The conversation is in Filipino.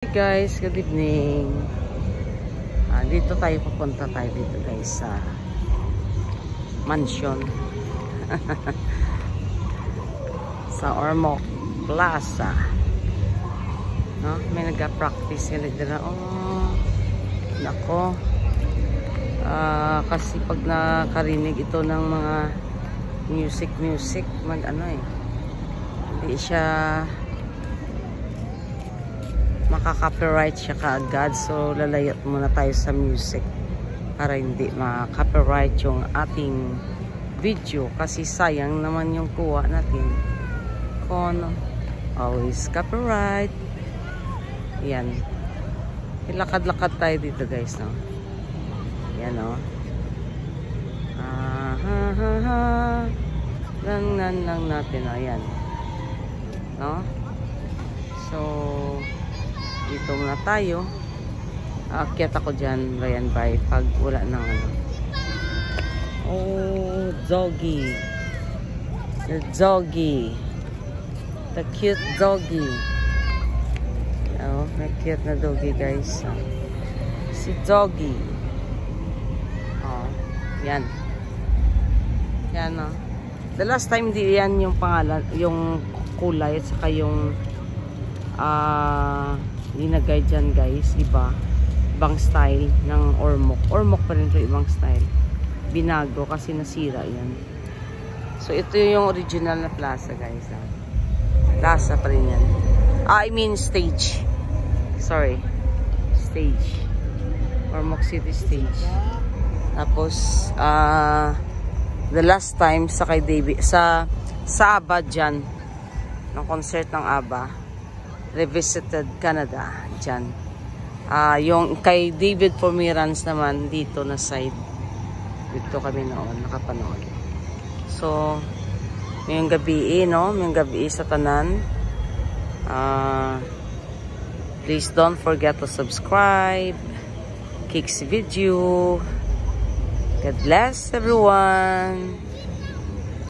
Hey guys, good evening. Dito tayo pupunta tayo dito guys sa mansion sa Ormoc Plaza. No, may nag-practice sila dito. Oh, nako. Kasi pag nakarinig ito ng mga music mag ano hindi siya maka-copyright siya kaagad, so lalayat muna tayo sa music para hindi ma-copyright yung ating video kasi sayang naman yung kuha natin kung always copyright. Yan, ilakad-lakad tayo dito guys, no? Yan, no? Lang natin, ayan, no? So dito muna tayo. Aakyat ako dyan, Ryan Bay, pag wala nang ano. Oh, doggy. The doggy. The cute doggy. Oh, may cute na doggy guys. Si doggy. Oh, yan. Yan, oh. The last time di yan yung pangalan, yung kulay at saka yung linagay dyan guys, ibang style ng Ormoc pa rin ito, ibang style, binago kasi nasira yan. So ito yung original na plaza guys, plaza pa rin yan, I mean stage, sorry, stage, Ormoc City stage. Tapos the last time sa kay David sa ABBA dyan, ng concert ng ABBA, Revisited Canada dyan. Yung kay David Pomeranz naman dito na side, dito kami noon nakapanood. So ngayong gabi, no, ngayong gabi sa tanan, please don't forget to subscribe, click si video. God bless everyone.